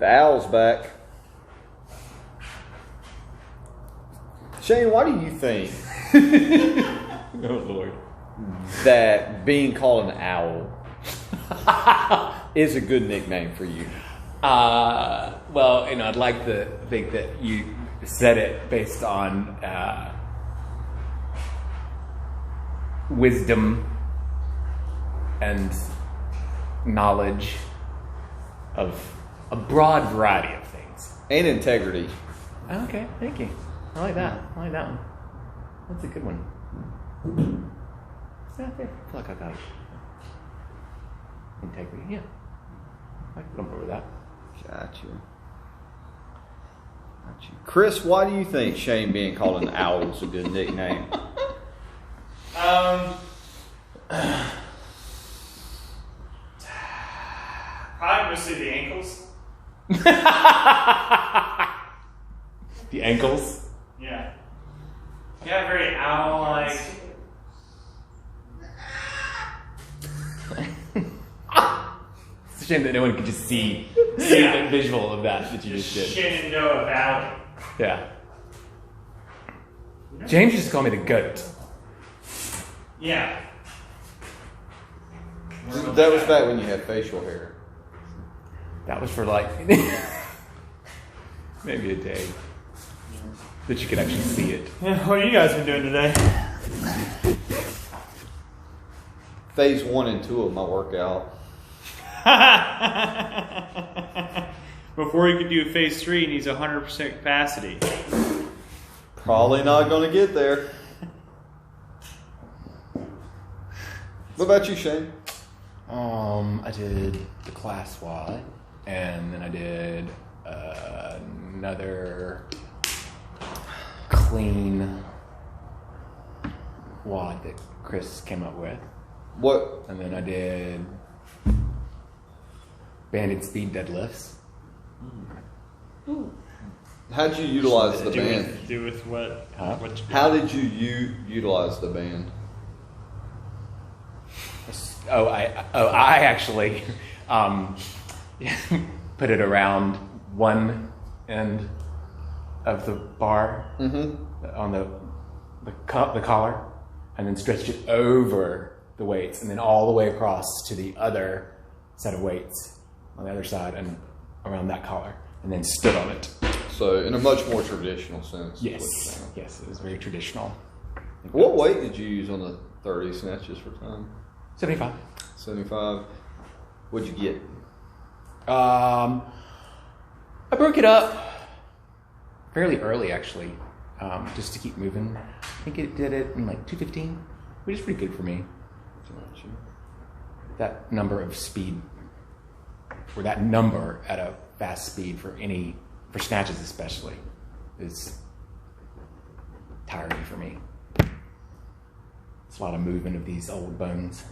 The owl's back. Shane, why do you think Oh, Lord. that being called an owl is a good nickname for you? Well, I'd like to think that you said it based on wisdom and knowledge of a broad variety of things. And integrity. Okay, thank you. I like that. I like that one. That's a good one. Yeah, I feel like I got it. Integrity, yeah. I can come over with that. Gotcha. Chris, why do you think Shane being called an owl is a good nickname? Probably mostly the ankles. The ankles? Yeah. Yeah, very owl-like. It's a shame that no one could just see the visual of that you just did. Shenandoah Valley. Yeah. James used to call me the goat. Yeah. That was back when you had facial hair. That was for like maybe a day that you could actually see it. Yeah, what have you guys been doing today? Phase 1 and 2 of my workout. Before he could do phase 3, he needs 100% capacity. Probably not going to get there. What about you, Shane? I did the class WOD, and then I did another clean WOD that Chris came up with. What? And then I did banded speed deadlifts. How'd you utilize the band? Do with what? Huh? What you How did you utilize the band? I actually put it around one end of the bar on the collar, and then stretched it over the weights, and then all the way across to the other set of weights on the other side and around that collar, and then stood on it. So, in a much more traditional sense. Yes, it was very traditional. What weight did you use on the 30 snatches for time? 75. 75. What'd you get? I broke it up fairly early, actually, just to keep moving. I think it did it in like 215, which is pretty good for me. That number of speed, or that number at a fast speed for snatches especially, is tiring for me. It's a lot of movement of these old bones.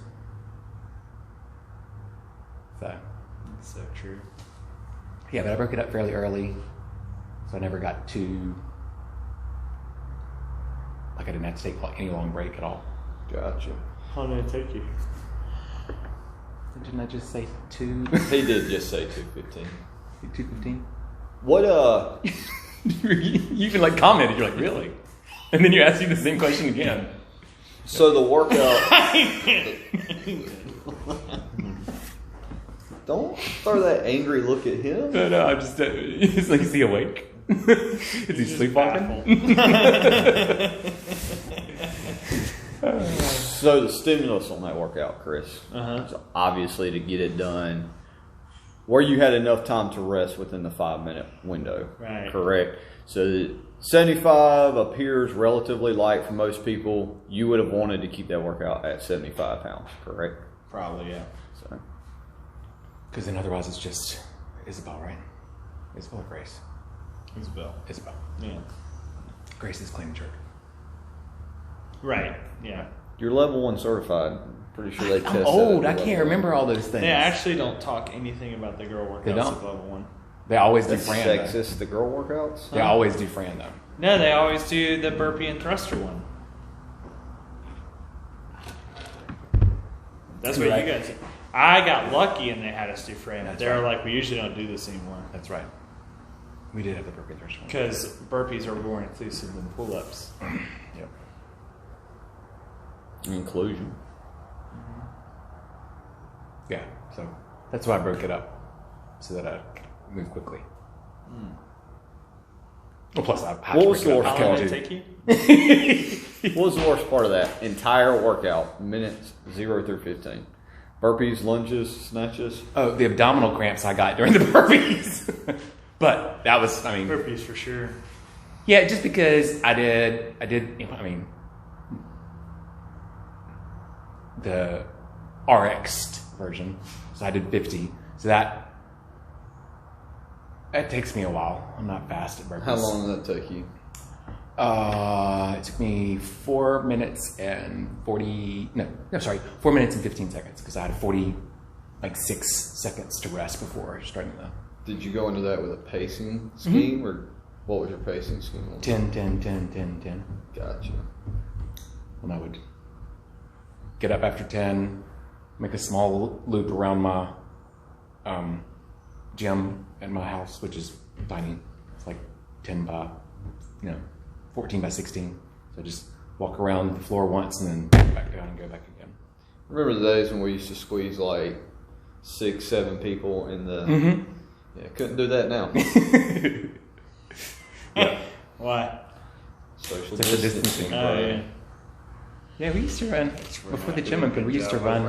So. That's so true. Yeah, but I broke it up fairly early, so I never got too, I didn't have to take any long break at all. Gotcha. How long did it take you? Didn't I just say 2? He did just say 215. 215? What, You even commented, you're like, really? And then you asked me the same question again. So the workout... Don't throw that angry look at him. No, I'm just, it's like, is he awake? Is he sleepwalking? So the stimulus on that workout, Chris, Uh-huh. obviously to get it done where you had enough time to rest within the 5-minute window. Right. Correct. So 75 appears relatively light for most people. You would have wanted to keep that workout at 75 pounds, correct? Probably, yeah. So Because then otherwise it's just Isabel, right? Isabel or Grace? Isabel. Isabel. Yeah. Grace is clean and jerk. Right, yeah. you're level 1 certified. I'm pretty sure they test I'm that old. at I level can't 1. remember all those things. They actually don't talk anything about the girl workouts They don't? at level 1. They always do That's Fran, though. sexist, the girl workouts? They always do Fran, though. No, they always do the burpee and thruster one. That's what Right. you guys. I got lucky and they had us do frame. That's They were right. like, we usually don't do this anymore. That's right. We did have the burpee threshold. Because burpees are more inclusive than pull-ups. Yep. Inclusion. Yeah, so that's why I broke it up, so that I could move quickly. Well, plus I had What to was break it the up. How long worst did part? it take you? What was the worst part of that entire workout? Minutes 0 through 15. Burpees, lunges, snatches. Oh, the abdominal cramps I got during the burpees. But that was, I mean, Burpees for sure. yeah, just because I did, the RX version, so I did 50. So that takes me a while. I'm not fast at burpees. How long did that take you? It took me 4 minutes and 4 minutes and 15 seconds because I had 6 seconds to rest before starting the Did you go into that with a pacing scheme, or what was your pacing scheme? 10, 10, 10, 10, 10. Gotcha. And I would get up after 10, make a small loop around my gym at my house, which is tiny. It's like 14 by 16. So just walk around the floor once and then back down and go back again. Remember the days when we used to squeeze like 6, 7 people in the... Yeah, couldn't do that now. Yeah. Why? Social Social distancing, distancing. bro. Oh, yeah. Yeah, we used to run, before the gym opened, we used to run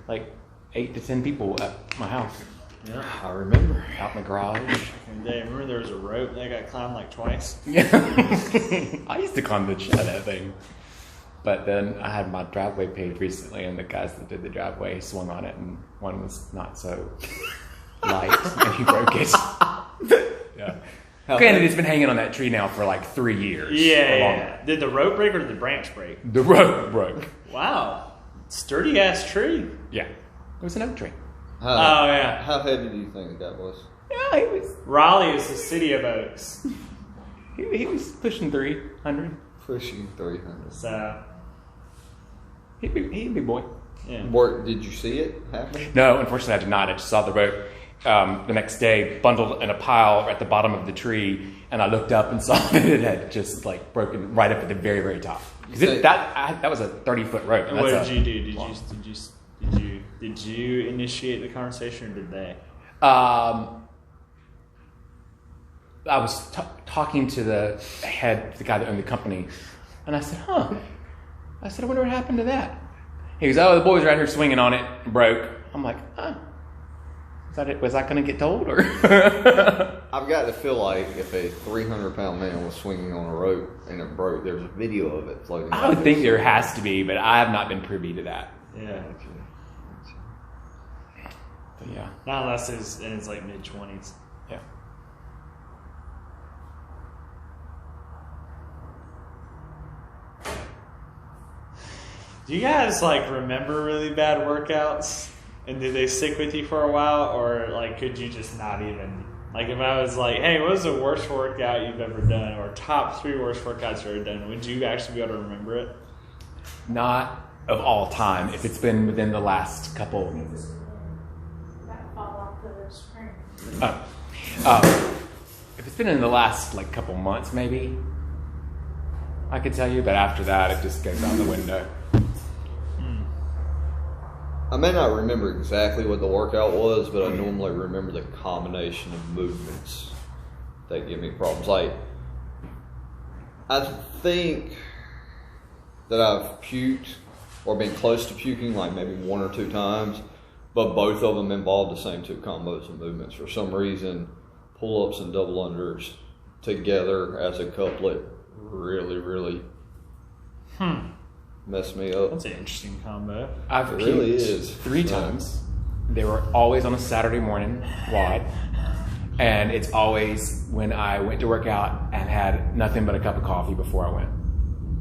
like 8 to 10 people at my house, Yeah. I remember. out in the garage. And they remember there was a rope that got climbed like twice. Yeah. I used to climb the shit out of that thing. But then I had my driveway paved recently, and the guys that did the driveway swung on it, and one was not so light, and he broke it. Yeah. Granted, it's been hanging on that tree now for like 3 years. or longer. Yeah. Did the rope break or did the branch break? The rope broke. Wow. Sturdy ass tree. Yeah. It was an oak tree. How, Oh, yeah. How heavy do you think that was? Yeah, he was Raleigh is the city of oaks. he was pushing 300. Pushing 300. So, He'd be a big boy. yeah. Did you see it happen? No, unfortunately I did not. I just saw the rope the next day bundled in a pile at the bottom of the tree, and I looked up and saw that it had just like broken right up at the very, very top. Because that was a 30-foot rope. And what did you do? Did you initiate the conversation or did they? I was talking to the guy that owned the company, and I said, I said, I wonder what happened to that. He goes, oh, the boys were out here swinging on it, broke. I'm like, was I going to get told? Or I've got to feel like if a 300-pound man was swinging on a rope and it broke, there's a video of it floating. I would think there has to be, but I have not been privy to that. Yeah. But yeah. Not unless it's like mid-20s. Yeah. Do you guys like remember really bad workouts? And did they stick with you for a while? Or like could you just not even... Like if I was like, hey, what was the worst workout you've ever done? Or top 3 worst workouts you've ever done? Would you actually be able to remember it? Not of all time. If it's been within the last couple... if it's been in the last like couple months, maybe I could tell you, but after that, it just goes out the window. I may not remember exactly what the workout was, but I normally remember the combination of movements that give me problems. Like, I think that I've puked or been close to puking like maybe 1 or 2 times, but both of them involve the same 2 combos of movements. For some reason, pull-ups and double unders together as a couplet really messed me up. That's an interesting combo. I've It really puked is. 3 times. They were always on a Saturday morning, wide. And it's always when I went to work out and had nothing but a cup of coffee before I went.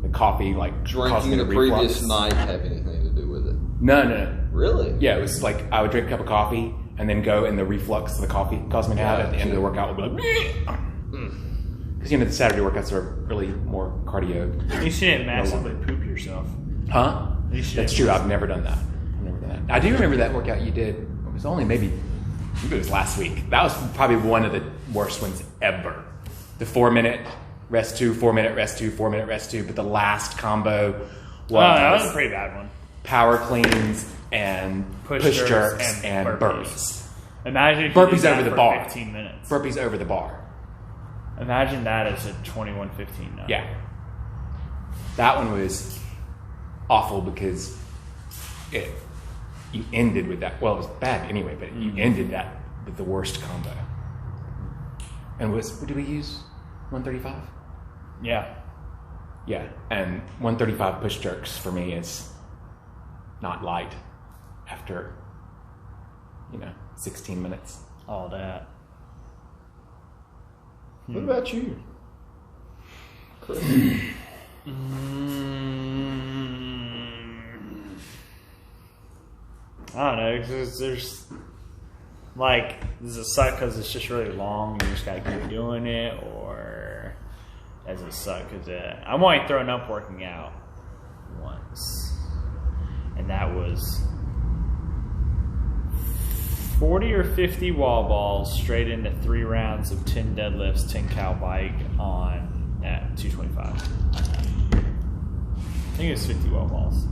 The coffee, like, caused me Drinking to the previous reflux. night have anything to do with it? No. Really? Yeah, it was like I would drink a cup of coffee and then go, and the reflux of the coffee caused me to have at the end of the workout would be like, because the Saturday workouts are really more cardio. You shouldn't massively poop yourself. Huh? You should. That's true. I've never done that. I've never done that. I do remember that workout you did. It was only maybe it was last week. That was probably one of the worst ones ever. The 4-minute rest 2, 4-minute rest 2, 4-minute rest 2. But the last combo was that was a pretty bad one. Power cleans and push jerks and burpees. Imagine if you burpees did that over the for bar. 15 minutes. Burpees over the bar. Imagine that as a 21:15 now. Yeah. That one was awful because you ended with that. Well, it was bad anyway, but you ended that with the worst combo. And what did we use? 135? Yeah. Yeah. And 135 push jerks for me is not light after, 16 minutes. All that. What about you, Chris? I don't know, because there's does it suck because it's just really long, you just gotta keep doing it, or does it suck because I'm only throwing up working out once, and that was 40 or 50 wall balls straight into 3 rounds of 10 deadlifts, 10 cal bike at 225. I think it was 50 wall balls.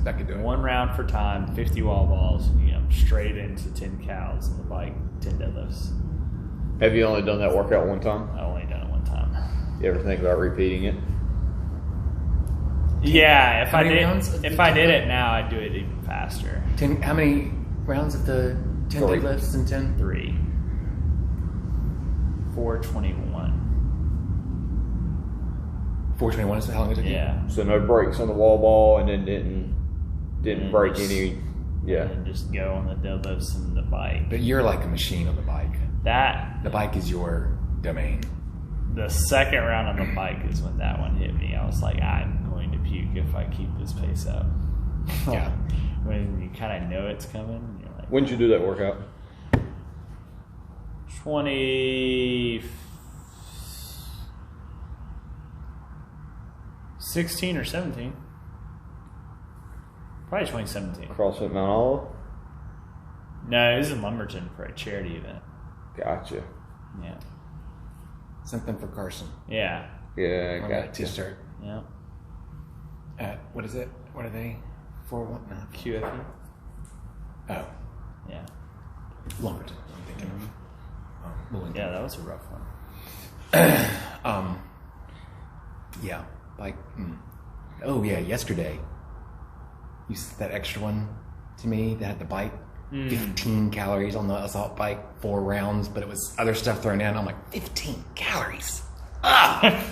That could do it. 1 round for time, 50 wall balls, straight into 10 cows on the bike, 10 deadlifts. Have you only done that workout one time? I only done it one time. You ever think about repeating it? Yeah, if How I many did rounds of if I did it now, I'd do it even faster. How many rounds of the 10 3. deadlifts and 10? 3. 421. 421 is how long it took you? Yeah. So no breaks on the wall ball, and then didn't break just- any. Yeah. And just go on the deadlifts and the bike. But you're like a machine on the bike. The bike is your domain. The second round on the bike is when that one hit me. I was like, I'm going to puke if I keep this pace up. Yeah. When you kind of know it's coming, you're like, When did you do that workout? 2016 or 17. Probably 2017. CrossFit Mount Olive. No, it was in Lumberton for a charity event. Gotcha. Yeah. Something for Carson. Yeah. Yeah, On that gotcha. t-shirt. Yeah. What is it? What are they? 4-1? No. QFE. Oh, Yeah. Lumberton. I'm thinking of. Willington. Yeah, that was a rough one. Yeah. Bike. Oh, yeah. Yesterday, you sent that extra one to me that had the bike. 15 calories on the assault bike, 4 rounds, but it was other stuff thrown in. I'm like, 15 calories. Ah!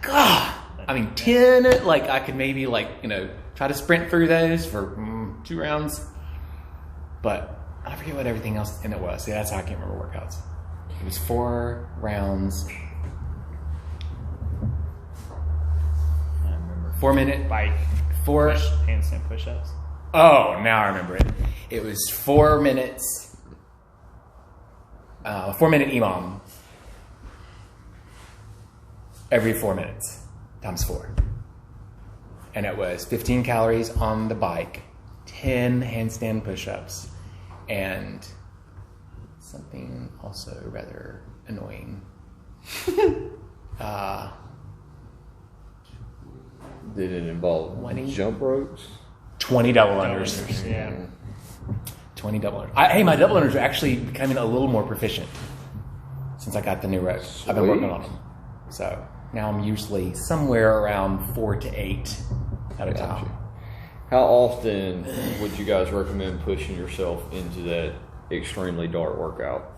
God. I mean, 10, like, I could maybe, try to sprint through those for 2 rounds. But I forget what everything else in it was. Yeah, that's how I can't remember workouts. It was 4 rounds. I remember. 4-minute Bike. 4. Handstand push-ups. Oh, now I remember it. It was 4 minutes. 4-minute EMOM. Every 4 minutes. Times 4. And it was 15 calories on the bike, 10 handstand push-ups, and something also rather annoying. Did it involve 20? jump ropes? 20 double unders. Yeah. 20 double unders. Hey, my double unders are actually becoming a little more proficient since I got the new ropes. I've been working on them. So now I'm usually somewhere around 4 to 8 at a time. How often would you guys recommend pushing yourself into that extremely dark workout?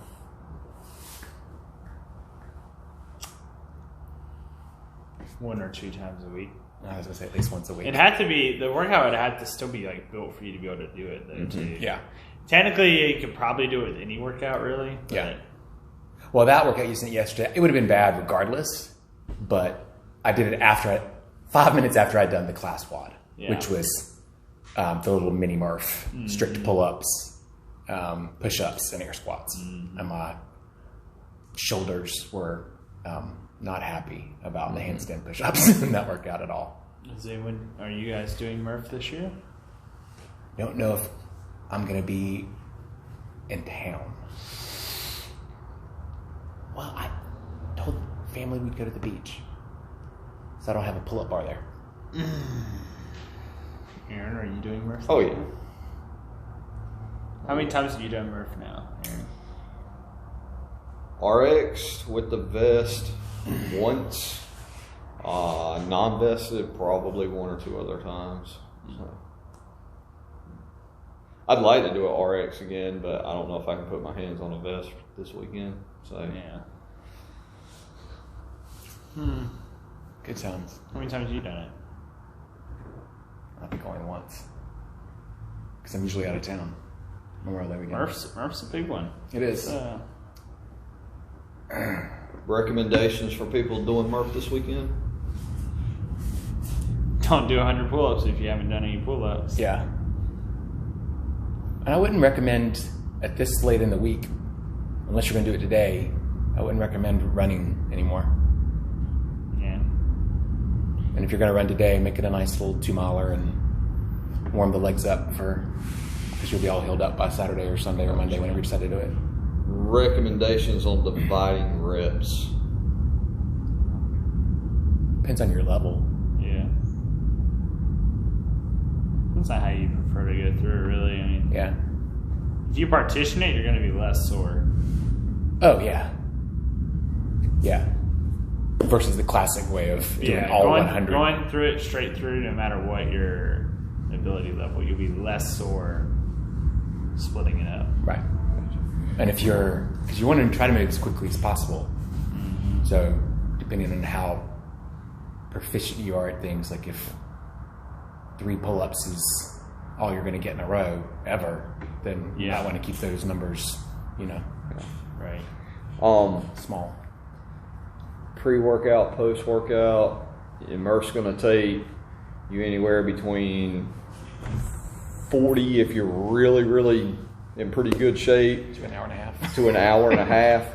One or 2 times a week. I was going to say at least once a week. It had to be, the workout would have to still be built for you to be able to do it though too. Yeah. Technically you could probably do it with any workout really. But Yeah. Well, that workout you sent yesterday, it would have been bad regardless, but I did it 5 minutes after I'd done the class WOD, which was the little mini Murph, strict pull-ups, push-ups, and air squats. And my shoulders were not happy about the handstand push-ups in that workout at all. Are you guys doing Murph this year? don't know if I'm going to be in town. Well, I told family we'd go to the beach. So I don't have a pull-up bar there. Aaron, are you doing Murph? Oh, yeah. How many times have you done Murph now, Aaron? RX with the vest once. Non-vested probably one or two other times. So. I'd like to do an RX again, but I don't know if I can put my hands on a vest this weekend. So Yeah. Good times. How many times have you done it? I think only once. Because I'm usually out of town. Memorial Day weekend. Murph's a big one. It is. recommendations for people doing Murph this weekend? Don't do 100 pull-ups if you haven't done any pull-ups. Yeah. And I wouldn't recommend at this late in the week, unless you're going to do it today, I wouldn't recommend running anymore. Yeah. And if you're going to run today, make it a nice little 2-miler and warm the legs up because you'll be all healed up by Saturday or Sunday or Monday whenever you decide to do it. Recommendations on dividing reps. Depends on your level. Yeah. That's not how you prefer to go through it, really. I mean, Yeah. if you partition it, you're going to be less sore. Oh, yeah. Yeah. Versus the classic way of doing all going, 100. Going through it straight through, no matter what your ability level, you'll be less sore splitting it up. Right. And because you want to try to move as quickly as possible. Mm-hmm. So depending on how proficient you are at things, like if 3 pull-ups is all you're going to get in a row ever, then you might want to keep those numbers, Right. small. Pre-workout, post-workout, Murph's going to take you anywhere between 40 if you're really, really in pretty good shape To an hour and a half. to an hour and a half.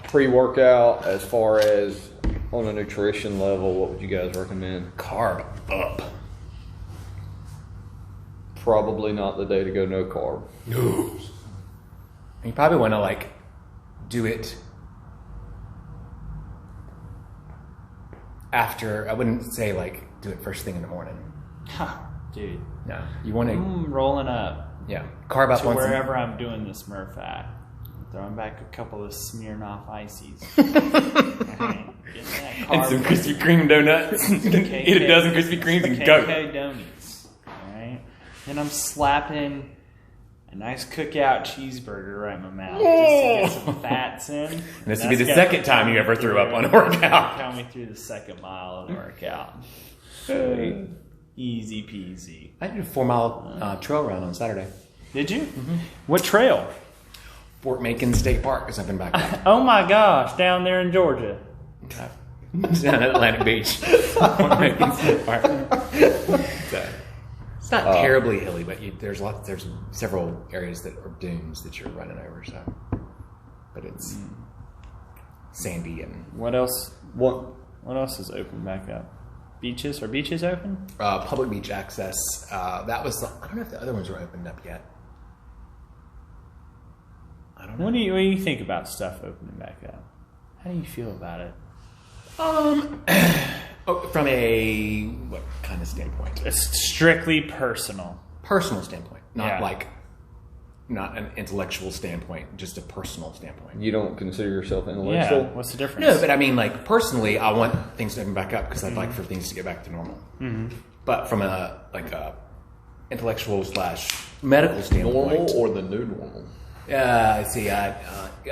Pre-workout, as far as on a nutrition level, what would you guys recommend? Carb up. Probably not the day to go no carb. No. You probably want to do it after. I wouldn't say do it first thing in the morning. Dude. No, you want to. Rolling up Yeah, carb up to once. wherever I'm doing this Murph at. Throwing back a couple of Smirnoff Ices. Right, And some Krispy Kreme donuts. Eat a dozen Krispy Kremes and go. KK donuts. Alright. Then I'm slapping a nice cookout cheeseburger right in my mouth just to get some fats in. And this would be the second time you ever threw up on a workout. Count me through the second mile of the workout. Easy peasy. I did a 4-mile trail run on Saturday. Did you? Mm-hmm. What trail? Fort Macon State Park, because I've been back there. Oh my gosh, down there in Georgia. Down at Atlantic Beach. Fort Macon State Park. So, it's not terribly hilly, but there's several areas that are dunes that you're running over. So, but it's sandy and What else? What? What else is open back up? Beaches? Are beaches open? public beach access. That was. I don't know if the other ones were opened up yet. I don't know. What do you think about stuff opening back up? How do you feel about it? From a what kind of standpoint? It's strictly personal. Personal standpoint, not Yeah. not an intellectual standpoint, just a personal standpoint. You don't consider yourself Yeah. intellectual? What's the difference? No, but I mean, personally, I want things to open back up because I'd like for things to get back to normal. Mm-hmm. But from a intellectual / medical standpoint, Normal or the new normal? see, I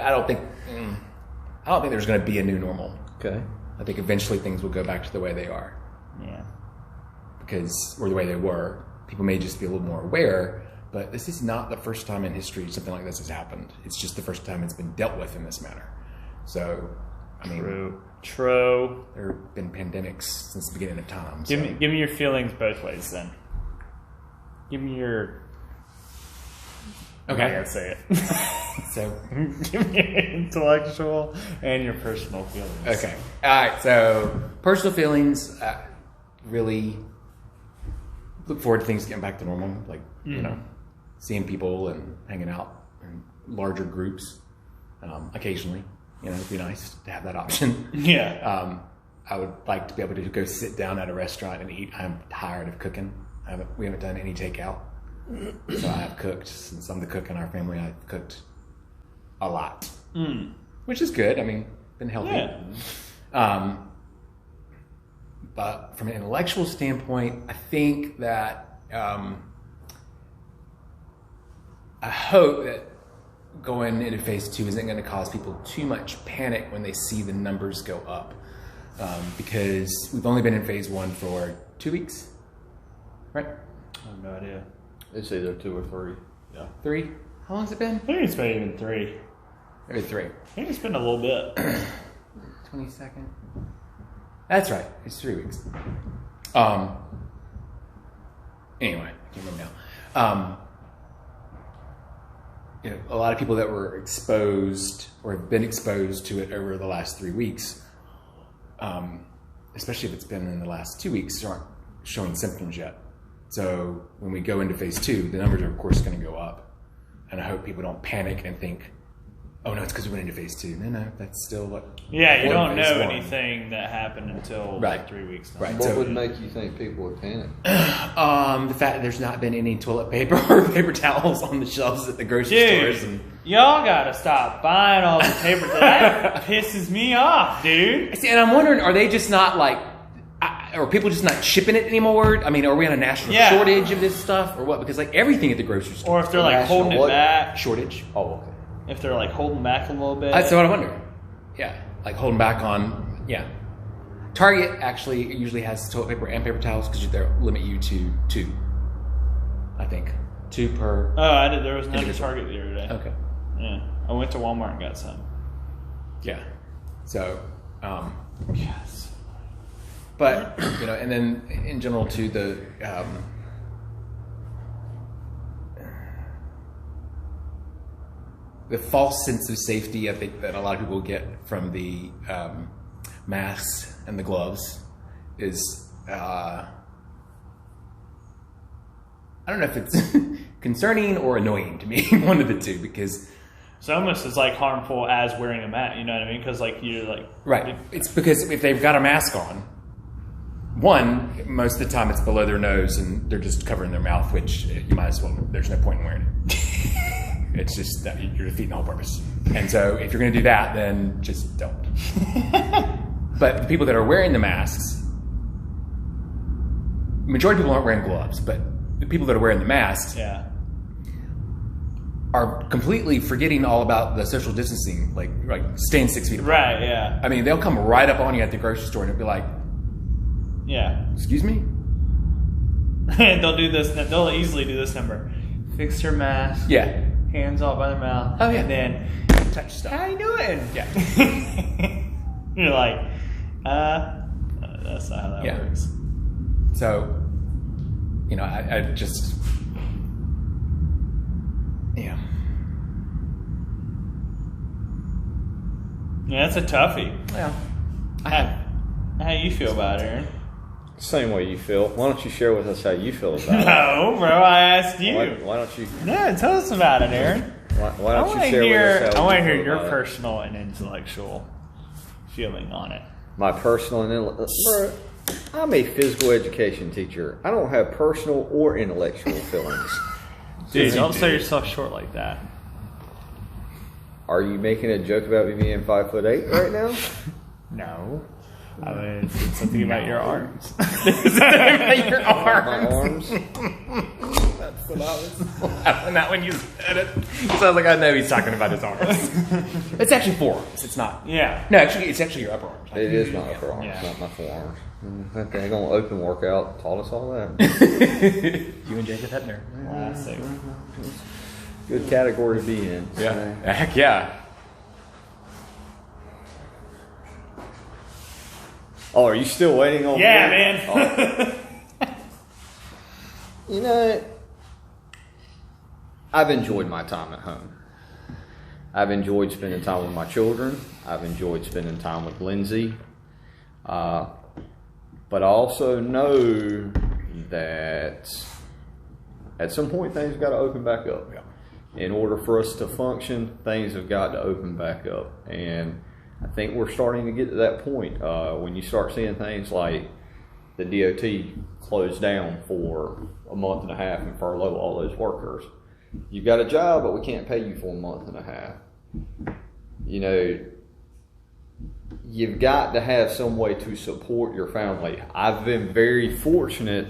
don't think there's going to be a new normal. Okay. I think eventually things will go back to the way they are, Yeah. or the way they were. People may just be a little more aware, but this is not the first time in history something like this has happened. It's just the first time it's been dealt with in this manner. So, I mean, True. there have been pandemics since the beginning of time. Give me your feelings both ways then. Give me your. Okay. I gotta say it. So, Give me your intellectual and your personal feelings. okay. All right. So, personal feelings, really look forward to things getting back to normal, like seeing people and hanging out in larger groups occasionally. It'd be nice to have that option. Yeah. I would like to be able to go sit down at a restaurant and eat. I'm tired of cooking. We haven't done any takeout, so I have cooked. Since I'm the cook in our family, I've cooked a lot, which is good. I mean, been healthy. Yeah. But from an intellectual standpoint, I think that I hope that going into phase 2 isn't going to cause people too much panic when they see the numbers go up, because we've only been in phase 1 for 2 weeks, right? I have no idea. It's either 2 or 3. Yeah. 3? How long has it been? I think it's been even 3. Maybe 3. I think it's been a little bit. 22nd. That's right. It's 3 weeks. Anyway, I can't remember now. A lot of people that were exposed or have been exposed to it over the last 3 weeks, especially if it's been in the last 2 weeks, aren't showing symptoms yet. So when we go into phase 2, the numbers are of course going to go up. And I hope people don't panic and think, oh no, it's because we went into phase 2. No, that's still what. Yeah, you don't know anything that happened until like 3 weeks now. Right. What would make you think people would panic? The fact that there's not been any toilet paper or paper towels on the shelves at the grocery stores. And y'all gotta stop buying all the paper. That pisses me off, dude. See, and I'm wondering, are they just not like, are people just not shipping it anymore? I mean, are we on a national shortage of this stuff or what? Because like everything at the grocery store. Or if they're like holding it back. Shortage. Oh, okay. If they're like holding back a little bit. That's what I wonder. Yeah, like holding back on, Target actually usually has toilet paper and paper towels because they'll limit you to 2. I think 2 per. Oh, I did. There was none at Target the other day. Okay. Yeah, I went to Walmart and got some. Yeah. So. Yes. But and then in general too, the false sense of safety I think that a lot of people get from the masks and the gloves is I don't know if it's concerning or annoying to me, one of the two, because it's almost as like harmful as wearing a mask. You know what I mean? Because like you're like right. It's because if they've got a mask on, one, most of the time it's below their nose and they're just covering their mouth, which you might as well. There's no point in wearing it. It's just that you're defeating the whole purpose. And so if you're going to do that, then just don't. But the people that are wearing the masks, majority of people aren't wearing gloves, but the people that are wearing the masks are completely forgetting all about the social distancing, like staying 6 feet apart. Right, yeah. I mean, they'll come right up on you at the grocery store and it'll be like, excuse me? They'll do this. They'll easily do this number. Fix your mask. Yeah. Hands off by their mouth. Oh, yeah. And then touch stuff. How you doing? Yeah. You're like, that's not how that works. So, I just, yeah, that's a toughie. Yeah. How you feel about it, Aaron? Same way you feel. Why don't you share with us how you feel about it? No, bro, I asked you. Why don't you? No, tell us about it, Aaron. Why don't you share with us how I want to hear feel your about it? personal and intellectual feeling on it. My personal and intellectual. I'm a physical education teacher. I don't have personal or intellectual feelings. Dude, don't sell yourself short like that. Are you making a joke about me being 5'8" right now? No. I mean, it's something about your arms. about your My arms? That's what I was laughing at when you said it. It sounds like I know he's talking about his arms. It's actually forearms. It's not. Yeah. No, it's actually your upper arms. It is my upper arms, not my forearms. That dang on open workout taught us all that. You and Jacob Hebner. Classic. Good category to be in. Yeah. Heck yeah. Oh, are you still waiting on me? Man. Oh. I've enjoyed my time at home. I've enjoyed spending time with my children. I've enjoyed spending time with Lindsay. But I also know that at some point things got to open back up. Yeah. In order for us to function, things have got to open back up. And I think we're starting to get to that point. When you start seeing things like the DOT closed down for a month and a half and furlough all those workers. You've got a job, but we can't pay you for a month and a half. You know, you've got to have some way to support your family. I've been very fortunate.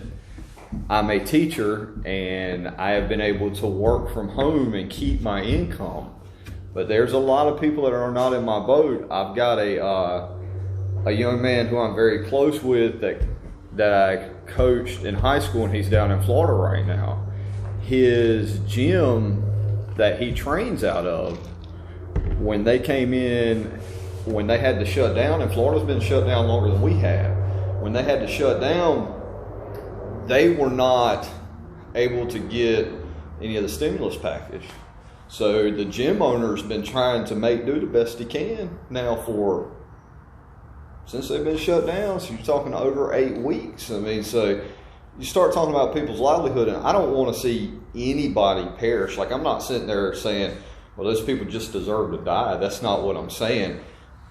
I'm a teacher, and I have been able to work from home and keep my income. But there's a lot of people that are not in my boat. I've got a young man who I'm very close with that I coached in high school, and he's down in Florida right now. His gym that he trains out of, when they came in, when they had to shut down, and Florida's been shut down longer than we have, when they had to shut down, they were not able to get any of the stimulus package. So the gym owner's been trying to do the best he can now since they've been shut down. So you're talking over 8 weeks. I mean, so you start talking about people's livelihood, and I don't want to see anybody perish. Like, I'm not sitting there saying, well, those people just deserve to die. That's not what I'm saying.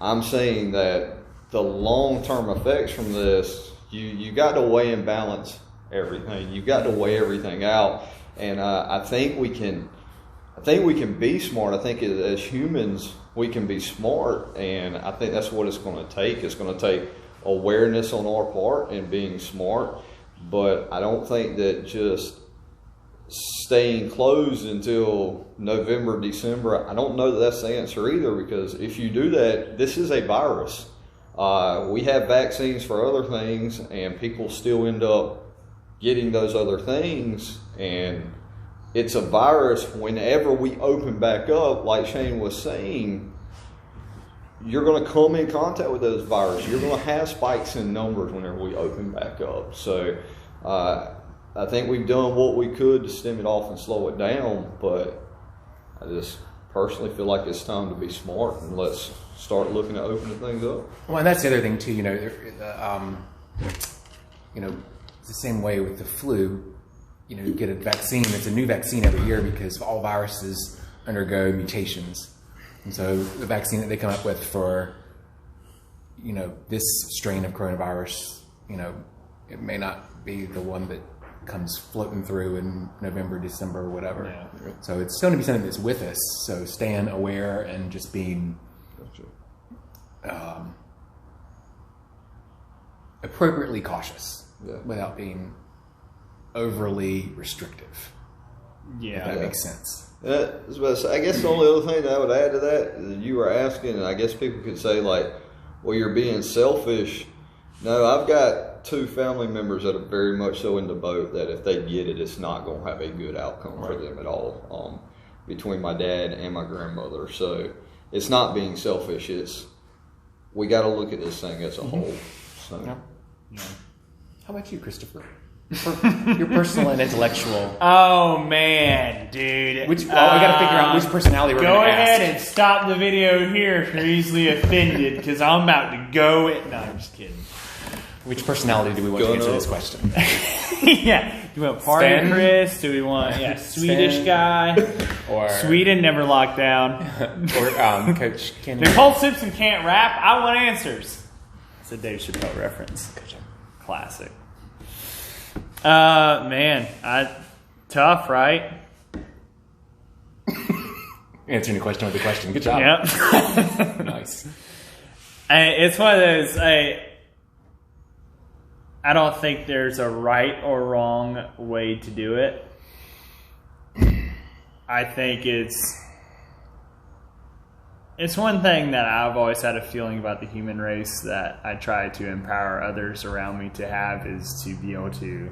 I'm saying that the long-term effects from this, you got to weigh and balance everything. You got to weigh everything out, and I think we can be smart. I think as humans we can be smart, and I think that's what it's going to take. It's going to take awareness on our part and being smart, but I don't think that just staying closed until November, December, I don't know that that's the answer either, because if you do that, this is a virus. We have vaccines for other things, and people still end up getting those other things, and it's a virus. Whenever we open back up, like Shane was saying, you're going to come in contact with those viruses. You're going to have spikes in numbers whenever we open back up. So I think we've done what we could to stem it off and slow it down, but I just personally feel like it's time to be smart, and let's start looking at opening things up. Well, and that's the other thing too. It's the same way with the flu. You get a vaccine. It's a new vaccine every year because all viruses undergo mutations. And so the vaccine that they come up with for, this strain of coronavirus, it may not be the one that comes floating through in November, December, whatever. Yeah. So it's going to be something that's with us. So staying aware and just being appropriately cautious without being overly restrictive. Yeah. If that makes sense. I guess the only other thing that I would add to that is you were asking, and I guess people could say, like, well, you're being selfish. No, I've got 2 family members that are very much so in the boat that if they get it, it's not going to have a good outcome for them at all, between my dad and my grandmother. So it's not being selfish. It's we got to look at this thing as a whole. So. Yeah. How about you, Christopher? Your personal and intellectual. Oh man, dude! I got to figure out which personality we're going to ask. Go ahead and stop the video here if you're easily offended, because I'm about to go. No, I'm just kidding. Which personality do we want to answer this question? Yeah, do we want Party Sven? Chris? Do we want Swedish guy? Or Sweden never locked down. Or Coach Kenny? Nicole Simpson can't rap. I want answers. It's a Dave Chappelle reference. Classic. Man, tough, right? Answering the question with a question. Good job. Yep. Nice. It's one of those. I don't think there's a right or wrong way to do it. I think it's one thing that I've always had a feeling about the human race that I try to empower others around me to have, is to be able to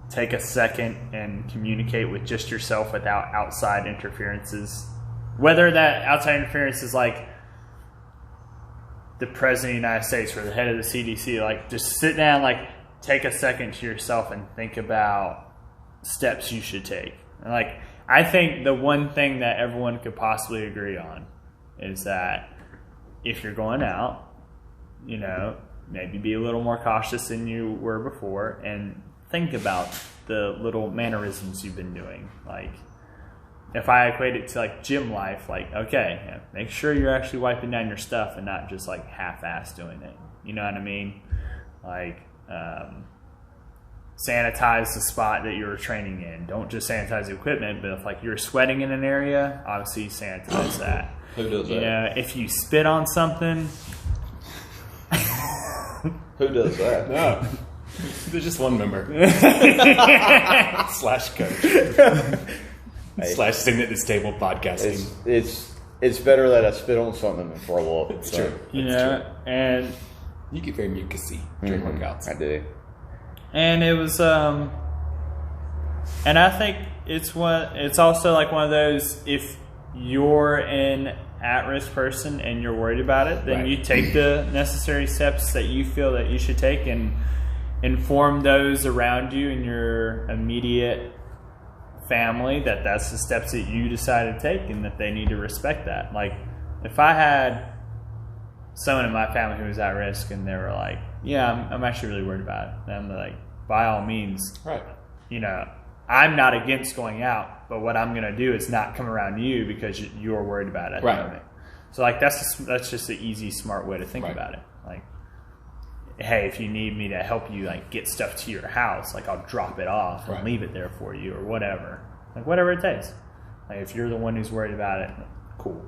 take a second and communicate with just yourself without outside interferences. Whether that outside interference is like the President of the United States or the head of the CDC, like just sit down, like take a second to yourself and think about steps you should take. And like, I think the one thing that everyone could possibly agree on is that if you're going out, maybe be a little more cautious than you were before, and think about the little mannerisms you've been doing. Like, if I equate it to like gym life, like, okay, make sure you're actually wiping down your stuff and not just like half-ass doing it. You know what I mean? Like, sanitize the spot that you're training in. Don't just sanitize the equipment, but if like you're sweating in an area, obviously sanitize that. Who does that? You know, if you spit on something. Who does that? No. There's just one member. Slash coach. Slash sitting at this table podcasting. It's better that I spit on something than throw up. It's true. You know, and You get very mucusy during workouts. I do. And it was, and I think it's also like one of those, if you're an at-risk person and you're worried about it, then you take the necessary steps that you feel that you should take and inform those around you in your immediate family that that's the steps that you decided to take and that they need to respect that. Like, if I had someone in my family who was at risk and they were like, yeah, I'm actually really worried about it, and I'm like, by all means, you know, I'm not against going out, but what I'm going to do is not come around you because you're worried about it at the moment. So like that's just an easy, smart way to think about it. Like, hey, if you need me to help you like get stuff to your house, like I'll drop it off and leave it there for you or whatever. Like whatever it takes. Like if you're the one who's worried about it, cool.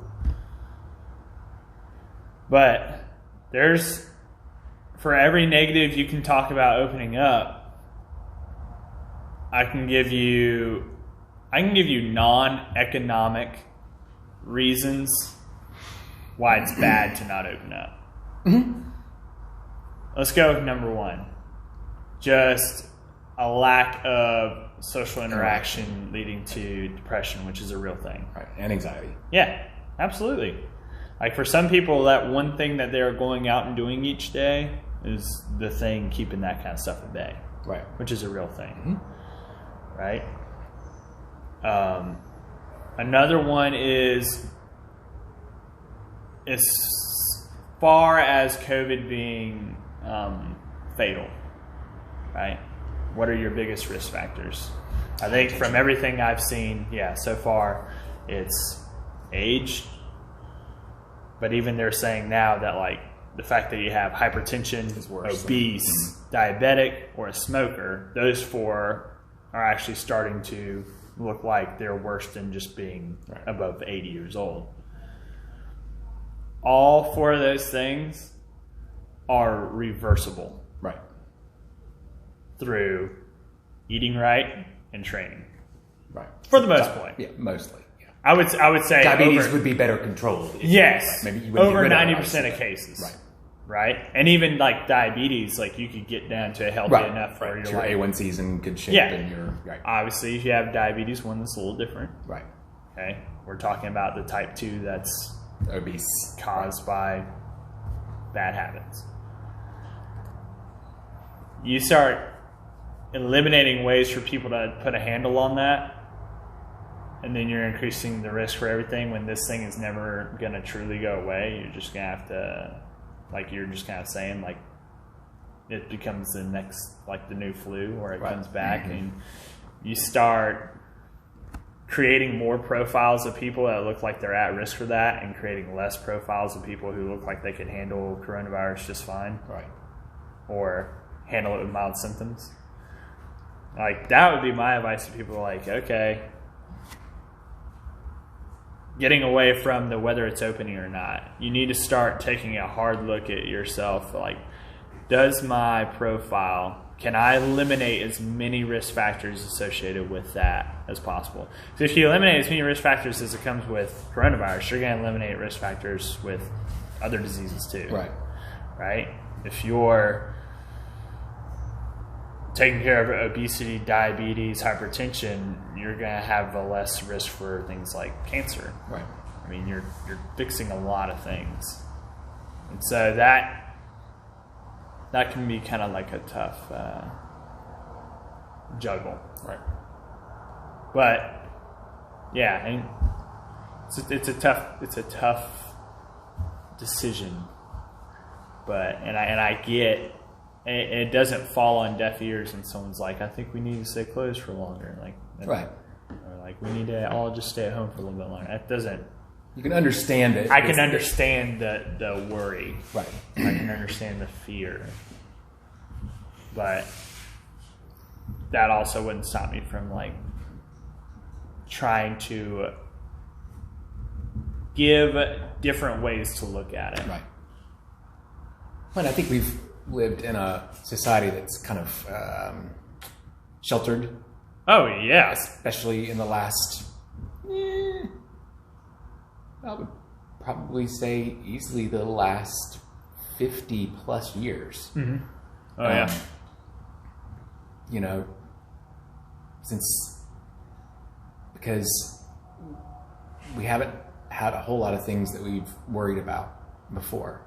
But there's, for every negative you can talk about opening up, I can give you non-economic reasons why it's bad to not open up. Let's go with number one. Just a lack of social interaction leading to depression, which is a real thing. Right, and anxiety. Yeah, absolutely. Like for some people, that one thing that they're going out and doing each day is the thing keeping that kind of stuff at bay. Right. Which is a real thing. Right? Another one is, as far as COVID being fatal, right? What are your biggest risk factors? I think from everything I've seen, so far, it's age. But even they're saying now that like the fact that you have hypertension, obese, diabetic, or a smoker, those four are actually starting to look like they're worse than just being above 80 years old. All four of those things are reversible. Right. Through eating right and training. Right. For the most part. Yeah, mostly. Yeah. I would say diabetes would be better controlled. Yes. Maybe you over 90% of cases. Right. Right? And even like diabetes, like you could get down to healthy enough for your A1C's in good shape and you're Obviously, if you have diabetes, one that's a little different. Right. Okay. We're talking about the type 2 that's obese, caused by bad habits. You start eliminating ways for people to put a handle on that, and then you're increasing the risk for everything when this thing is never going to truly go away. You're just going to have to, like you're just kind of saying, like it becomes the next, like the new flu, or it comes back, and you start creating more profiles of people that look like they're at risk for that, and creating less profiles of people who look like they could handle coronavirus just fine, or handle it with mild symptoms. Like that would be my advice to people. Like, okay, getting away from the whether it's opening or not, you need to start taking a hard look at yourself. Like, does my profile, can I eliminate as many risk factors associated with that as possible? So if you eliminate as many risk factors as it comes with coronavirus, you're going to eliminate risk factors with other diseases too. Right? If you're taking care of obesity, diabetes, hypertension, you're going to have a less risk for things like cancer. Right. I mean, you're fixing a lot of things. And so that can be kind of like a tough juggle. Right. But yeah, and it's a tough decision But and I get it doesn't fall on deaf ears, and someone's like, I think we need to stay closed for longer, like Right. or like we need to all just stay at home for a little bit longer. That doesn't. You can understand it. I can understand the worry. Right. I can understand the fear, but that also wouldn't stop me from like trying to give different ways to look at it. Right. Well, I think we've lived in a society that's kind of sheltered, Oh yeah, especially in the last, I would probably say easily the last 50 plus years. Mm-hmm. Oh yeah. You know, because we haven't had a whole lot of things that we've worried about before.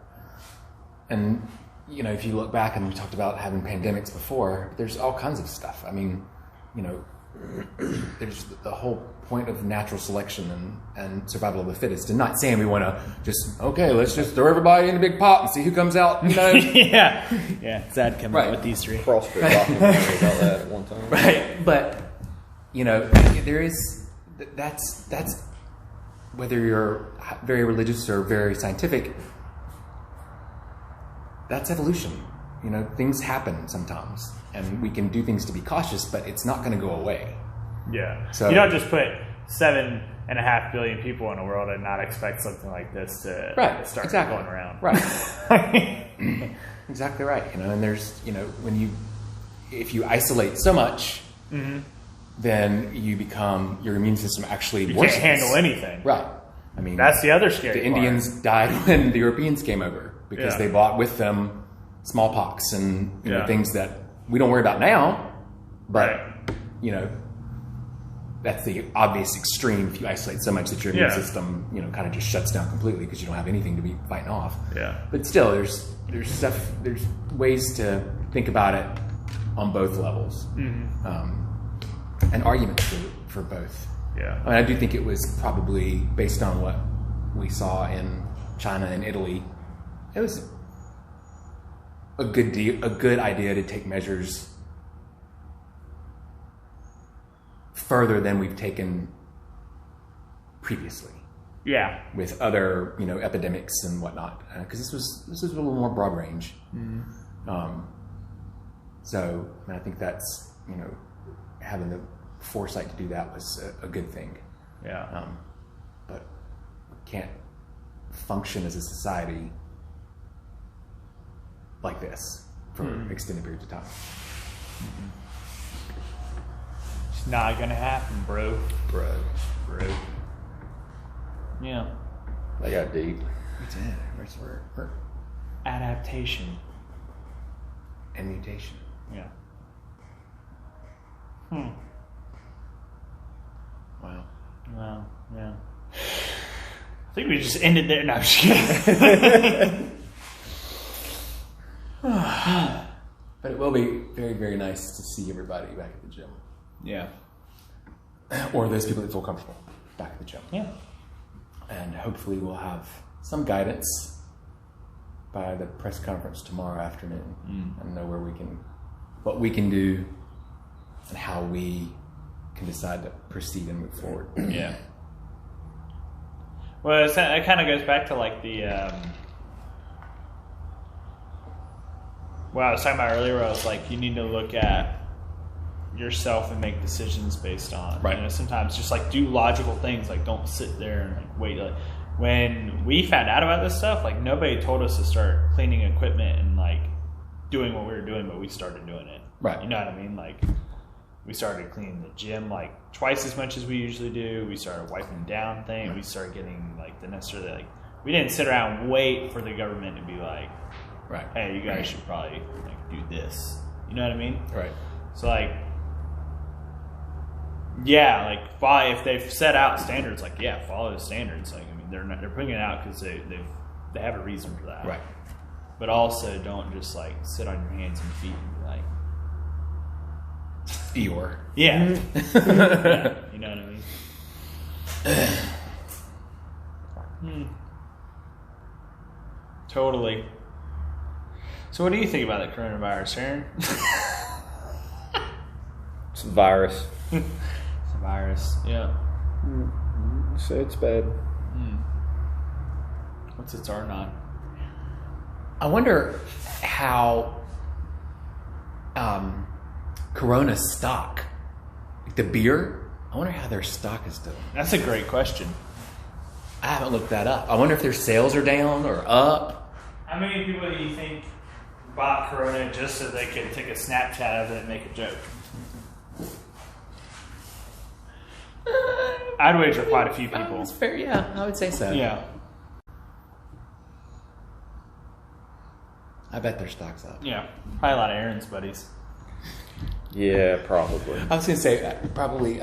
And, you know, if you look back and we talked about having pandemics before, there's all kinds of stuff. I mean, you know, there's the whole point of natural selection and survival of the fittest. And not saying we want to just, okay, let's just throw everybody in a big pot and see who comes out, you know. yeah. Zad came up with these three. CrossFit documentary about that at one time. Right, but, you know, there is, that's whether you're very religious or very scientific, that's evolution. You know, things happen sometimes, and we can do things to be cautious, but it's not going to go away. Yeah. So you don't just put 7.5 billion people in the world and not expect something like this to start going around. Right. Exactly right. You know, and there's, you know, if you isolate so much, then you become, your immune system actually worsens. Can't handle anything. Right. I mean, that's the other scary The Indians died when the Europeans came over because they brought with them smallpox and you know, things that we don't worry about now, but you know, that's the obvious extreme if you isolate so much that your immune system, you know, kind of just shuts down completely because you don't have anything to be fighting off. Yeah. But still, there's ways to think about it on both levels, and arguments for both. Yeah. I mean, I do think it was probably based on what we saw in China and Italy. It was a good idea to take measures further than we've taken previously. Yeah. With other, you know, epidemics and whatnot, because this was a little more broad range. So I think that's, you know, having the foresight to do that was a good thing. Yeah. But we can't function as a society like this for extended periods of time. It's not gonna happen, bro. Yeah. They got deep. What's that? Where's the word? Adaptation. And mutation. Yeah. Wow. Yeah. I think we just ended there. No, I'm just kidding. But it will be very, very nice to see everybody back at the gym. Yeah. Or those people that feel comfortable back at the gym. Yeah. And hopefully we'll have some guidance by the press conference tomorrow afternoon and know what we can do and how we can decide to proceed and move forward. Yeah. Well, it kind of goes back to like the what I was talking about earlier. Where I was like, you need to look at yourself and make decisions based on. Right. You know, sometimes just like do logical things. Like don't sit there and like wait. Like, when we found out about this stuff, like nobody told us to start cleaning equipment and like doing what we were doing, but we started doing it. Right. You know what I mean? Like we started cleaning the gym like twice as much as we usually do. We started wiping down things. We started getting like the necessary, like we didn't sit around and wait for the government to be like, right, hey, you guys should probably like do this. You know what I mean? Right. So like, yeah, like if they've set out standards, like follow the standards. Like I mean, they're putting it out because they have a reason for that. Right. But also don't just like sit on your hands and feet and be like, Eeyore. Yeah. Yeah. You know what I mean? Totally. So what do you think about the coronavirus, Aaron? It's a virus. It's a virus. Yeah. Say it's bad. What's its R not? I wonder how Corona stock, like the beer, I wonder how their stock is doing. That's a great question. I haven't looked that up. I wonder if their sales are down or up. How many people do you think bought Corona just so they could take a Snapchat of it and make a joke? I'd wager quite a few people. That's fair, yeah, I would say so. Yeah. I bet their stock's up. Yeah. Probably a lot of Aaron's buddies. Yeah, probably. I was going to say, probably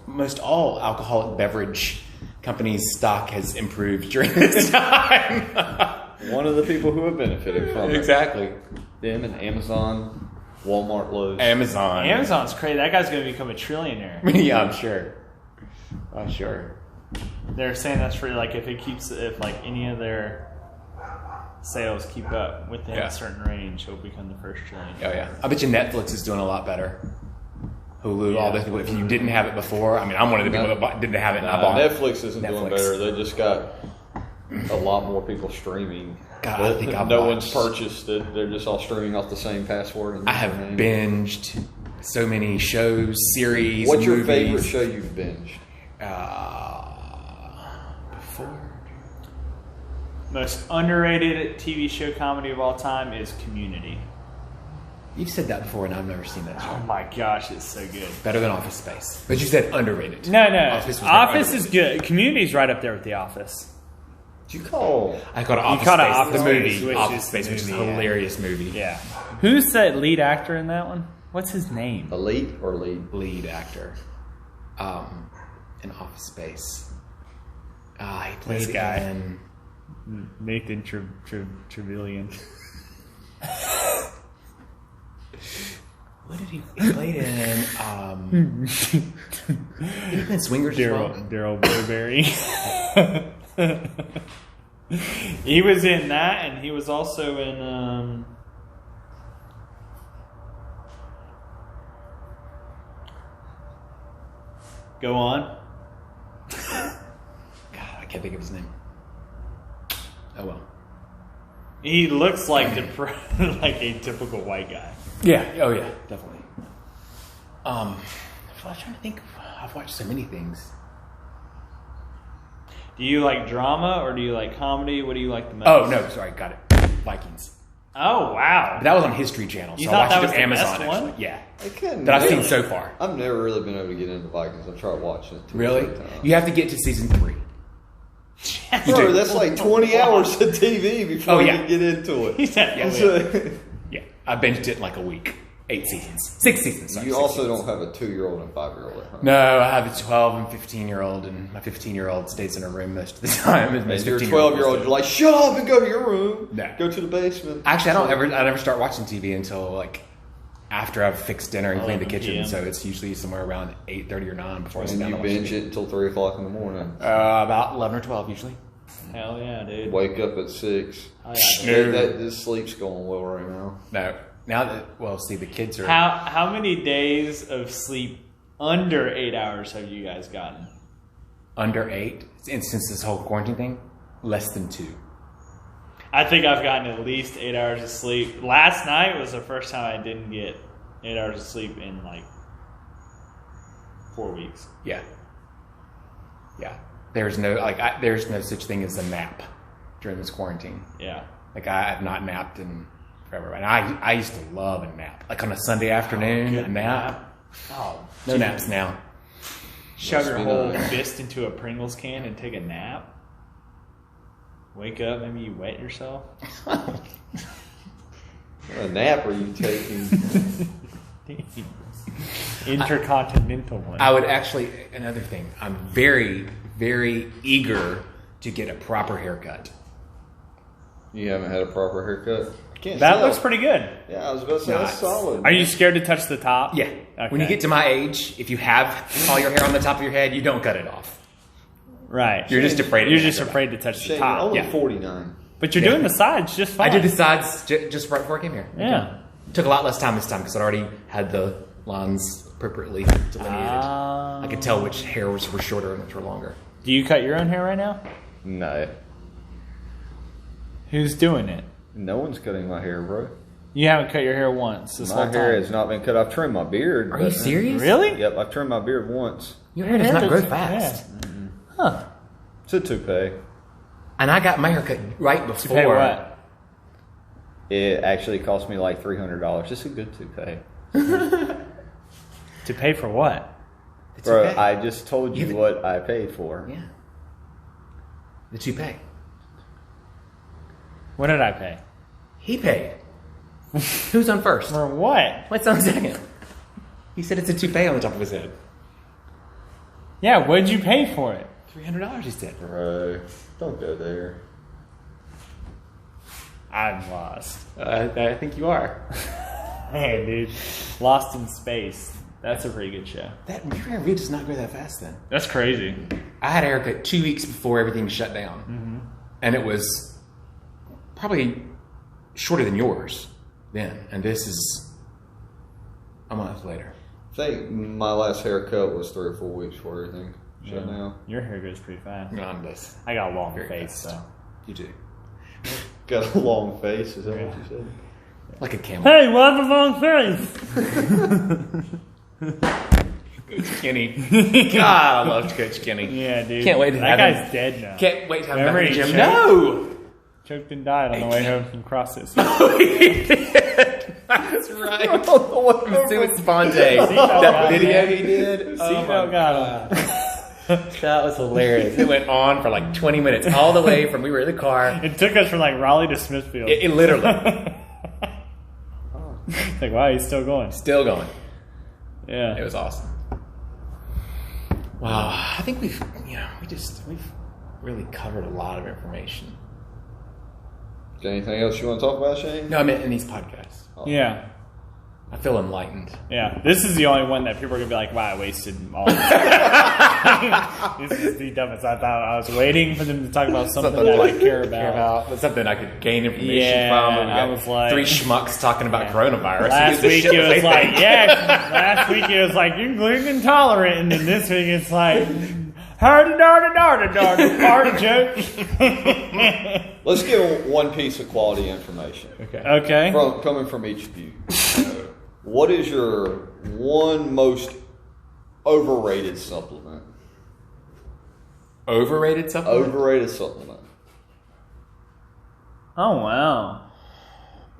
most all alcoholic beverage companies' stock has improved during this time. One of the people who have benefited from it. Exactly. Them and Amazon, Walmart, Lowe's. Amazon. Amazon's crazy. That guy's going to become a trillionaire. Yeah, I'm sure. I'm sure. They're saying that's for like if like any of their sales keep up within a certain range, he'll become the first trillionaire. Oh, yeah. I bet you Netflix is doing a lot better. Hulu, all this. If you didn't have it before, I mean, I'm one of the people that didn't have it and I bought it. Netflix isn't doing better. They just got a lot more people streaming. God, I think no one's purchased it. They're just all streaming off the same password. And I have binged so many shows, series, What's your movies. favorite show you've binged? Before. Most underrated TV show comedy of all time is Community. You've said that before, and I've never seen that show. Oh my gosh, it's so good. Better than Office Space. But you said underrated. No. Office Is good. Community's right up there with The Office. Did you call? I called it Office called it Space. Office The movie. Space, which Office is Space, the which is a movie, yeah. hilarious movie. Yeah. Who's that lead actor in that one? What's his name? Elite or lead? Lead actor. In Office Space. He played This guy. in... Nathan Trevelyan. What did he played in? He played in Swingers as well. Daryl Burberry. He was in that, and he was also in Go On. God, I can't think of his name. Oh well. He looks like like a typical white guy. Yeah. Oh yeah. Definitely. I was trying to think. I've watched so many things. Do you like drama or do you like comedy? What do you like the most? Oh no, sorry, got it. Vikings. Oh wow. But that was on History Channel, so You I thought watched that it was on the Amazon. best one? Actually, yeah. I couldn't. That I've seen Really? so far. I've never really been able to get into Vikings. I've tried watching it. Really? You have to get to season 3. Bro, that's like 20 hours of TV before you yeah. can get into it. Yeah. Yeah, I binged it in like a week. 8 seasons. 6 seasons. Sorry, You 6 also seasons. don't have a 2-year-old and 5-year-old at home. No, I have a 12 and 15-year-old, and my 15-year-old stays in her room most of the time. And you're a 12-year-old, you're like, shut up and go to your room. No. Go to the basement. Actually, I never start watching TV until like after I've fixed dinner and cleaned the 11 kitchen. p.m. So it's usually somewhere around 8:30 or 9 before I sit And down you to watch binge TV. it until 3 o'clock in the morning. About 11 or 12 usually. Hell yeah, dude. Wake up at 6. Oh, yeah, dude. This sleep's going well right now. No, now that see the kids are How many days of sleep under 8 hours have you guys gotten? under 8, and since this whole quarantine thing, less than 2. I think I've gotten at least 8 hours of sleep. Last night was the first time I didn't get 8 hours of sleep in like 4 weeks. Yeah. There's no there's no such thing as a nap during this quarantine. Yeah. Like I have not napped in forever. And I used to love a nap. Like on a Sunday afternoon, a nap. Oh, No naps now. shove your be whole nice. fist into a Pringles can and take a nap. Wake up, maybe you wet yourself. What a nap are you taking? Intercontinental one. I would actually, another thing, I'm very, very eager to get a proper haircut. You haven't had a proper haircut? I can't That tell. looks pretty good. Yeah, I was about to say, No, that's solid. Are you scared to touch the top? Yeah. Okay. When you get to my age, if you have all your hair on the top of your head, you don't cut it off. Right. You're just afraid. You're just afraid to touch the Shane, top. you're only yeah. 49. But you're doing the sides just fine. I did the sides just right before I came here. Yeah. Took a lot less time this time because I'd already had the lines appropriately delineated. I could tell which hairs were shorter and which were longer. Do you cut your own hair right now? No. Who's doing it? No one's cutting my hair, bro. You haven't cut your hair once this whole My time. hair has not been cut. I've trimmed my beard. Are you serious? Really? Yep, I've trimmed my beard once. Your hair does not grow fast. Yeah. Huh. It's a toupee. And I got my hair cut right before. To pay what? It actually cost me like $300. It's a good toupee. To pay for what? The Bro, toupee. I just told you what I paid for. Yeah. The toupee. What did I pay? He paid. Who's on first? For what? What's on second? He said it's a toupee on the top of his head. Yeah, what did you pay for it? $300, he said. Bro, don't go there. I'm lost. I think you are. Hey, dude. Lost in Space. That's a pretty good show. That your hair really does not grow that fast then. That's crazy. I had a haircut 2 weeks before everything shut down. Mm-hmm. And it was probably shorter than yours then. And this is a month later. I think my last haircut was 3 or 4 weeks before everything shut down. Your hair goes pretty fast. Mine does. I got a long Very face, fast. so. You do. Got a long face, is that what you said? Like a camel. Hey, why the long face? Coach Kenny. God, I loved Coach Kenny. Yeah, dude. Can't wait to that have guy's him. dead now. Can't wait to have him Remember back in the he gym. choked? No! Choked and died on the way home from CrossFit. That's right. From Suit Sponte. That video he did. Seatbelt got him. That was hilarious. It went on for like 20 minutes, all the way from we were in the car. It took us from like Raleigh to Smithfield. It literally It's like, wow, he's still going. still going. Yeah. It was awesome. Wow, I think we've really covered a lot of information. Is there anything else you want to talk about, Shane? No, I meant in these podcasts. Yeah. I feel enlightened. Yeah. This is the only one that people are going to be like, wow, I wasted all this time. This is the dumbest. I thought I was waiting for them to talk about something that I care about. But something I could gain information Yeah, from. And we I got was like- 3 schmucks talking about coronavirus. Last Who gives a week shit it what was they like, think? last week it was like, you're gluten intolerant. And then this week it's like, artichoke. Let's give one piece of quality information. Okay. Coming from each of you. What is your one most overrated supplement? Overrated supplement? Overrated supplement. Oh, wow.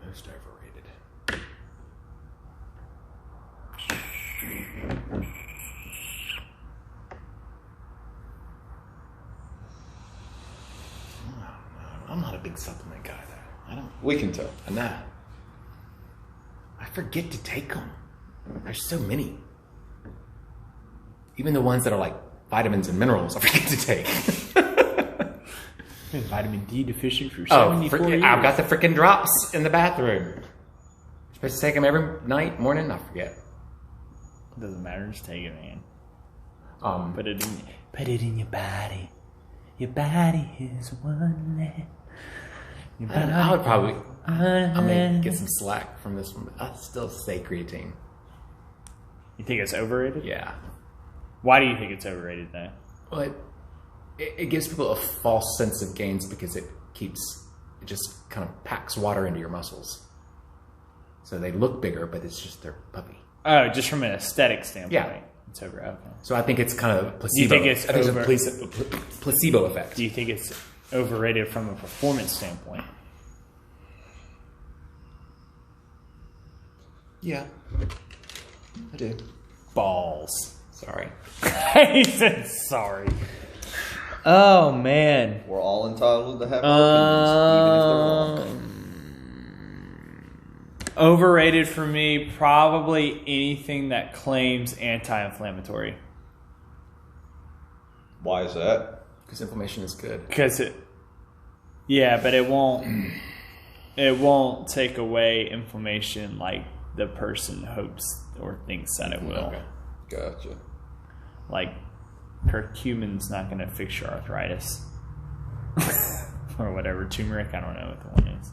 Most overrated. I'm not a big supplement guy, though. I don't. We can tell. I'm not. I forget to take them. There's so many. Even the ones that are like vitamins and minerals, I forget to take. Vitamin D deficient for Oh, 74 years. I've got the freaking drops in the bathroom. You're supposed to take them every night, morning. I forget. Doesn't matter. Just take it, man. But Put it in your body. Your body is one leg. Your body I would probably. I may is- get some slack from this one, but I'd still say creatine. You think it's overrated? Yeah. Why do you think it's overrated, though? Well, it gives people a false sense of gains because it just kind of packs water into your muscles. So they look bigger, but it's just they're puffy. Oh, just from an aesthetic standpoint. Yeah. It's over. Okay. So I think it's kind of a placebo. You think it's I think over- it's a placebo effect. Do you think it's overrated from a performance standpoint? Yeah. I do. Balls. Sorry. He said sorry. Oh, man. We're all entitled to have our opinions, even if they're wrong. Overrated for me, probably anything that claims anti-inflammatory. Why is that? Because inflammation is good. Because but it won't take away inflammation like the person hopes or thinks that it will. Okay. Gotcha. Like, curcumin's not going to fix your arthritis. or whatever, turmeric. I don't know what the one is.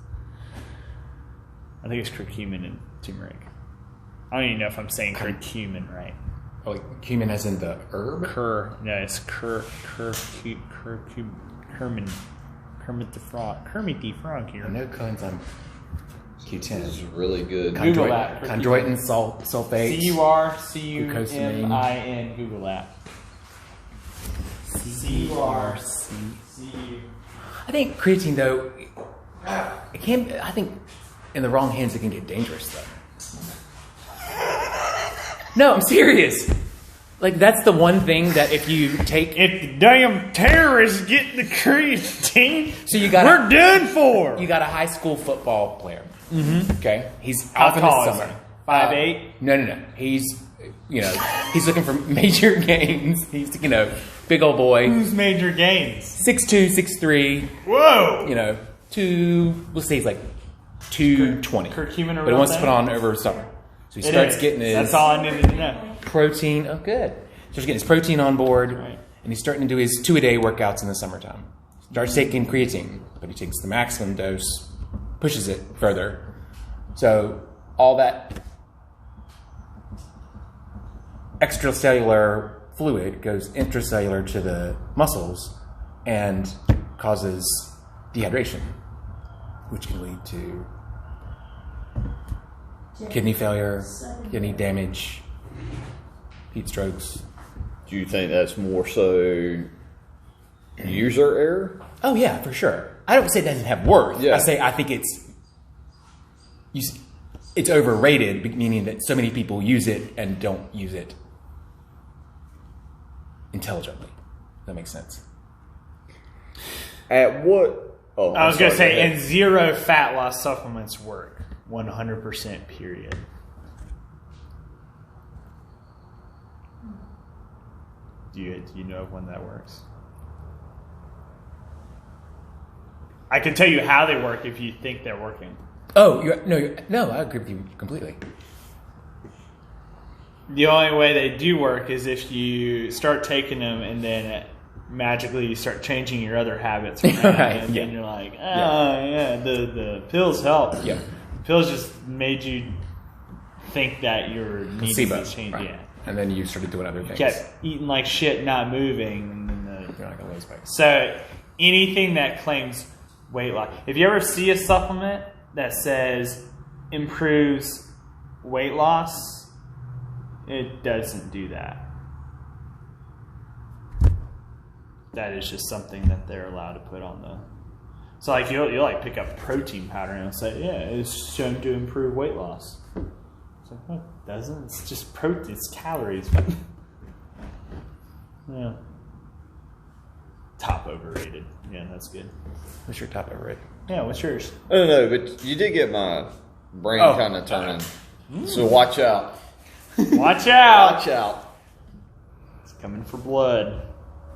I think it's curcumin and turmeric. I don't even know if I'm saying curcumin right. Oh, like cumin as in the herb? No, it's Kermit the Frog. Kermit the Frog here. I know coenzyme This is Q10. really good. Google that. Chondroitin sulfate. CURCUMIN. Google that. CURC. I think creatine, though, it can. I think in the wrong hands it can get dangerous, though. No, I'm serious. Like, that's the one thing that if you take... If the damn terrorists get the creatine, So you got we're done for. You got a high school football player. Mm-hmm. Okay? He's How off in tall the is summer. he? 5'8"? No. He's, he's looking for major gains. He's, big old boy. Who's major gains? 6'2", 6'3", Whoa! we'll say he's like 220. Curcumin or But he wants to thing? put on over summer. So he It starts is. getting his That's all I needed to know. protein. Oh, good. Starts getting his protein on board. Right. And he's starting to do his 2-a-day workouts in the summertime. Starts taking creatine, but he takes the maximum dose, pushes it further. So all that extracellular fluid goes intracellular to the muscles and causes dehydration, which can lead to kidney failure, kidney damage, heat strokes. Do you think that's more so user error? Oh yeah, for sure. I don't say it doesn't have worth. Yeah. I think it's overrated, meaning that so many people use it and don't use it intelligently. That makes sense. At what? Oh, I was going to say, and and zero fat loss supplements work. 100% period. Do you know of when that works? I can tell you how they work if you think they're working. Oh, no, I agree with you completely. The only way they do work is if you start taking them and then magically you start changing your other habits around, Right, and yeah. then you're like, the pills help. Yeah. Pills just made you think that you're needing Placebo, to change. right. Yeah. And then you started doing other things. Kept eating like shit, not moving, and then You're not gonna lose weight. so anything that claims weight loss. If you ever see a supplement that says improves weight loss, it doesn't do that. That is just something that they're allowed to put on the. So like you'll like pick up protein powder and it'll say, yeah, it's shown to improve weight loss. It's like, no, it doesn't. It's just protein. It's calories. Yeah. Top overrated. Yeah, that's good. What's your top overrated? Yeah, what's yours? I don't know, but you did get my brain Oh. kind of turning. So watch out. Watch out! Watch out. It's coming for blood.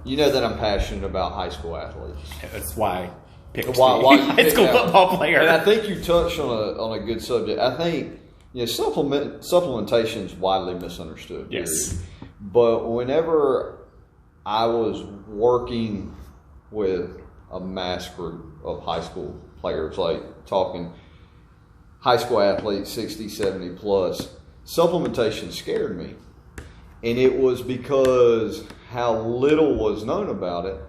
You know that I'm passionate about high school athletes. That's why I picked Why you high picked school that? football player. And I think you touched on a good subject. I think supplementation is widely misunderstood. Yes. period. But whenever I was working with a mass group of high school players, like talking high school athletes 60, 70 plus, supplementation scared me. And it was because how little was known about it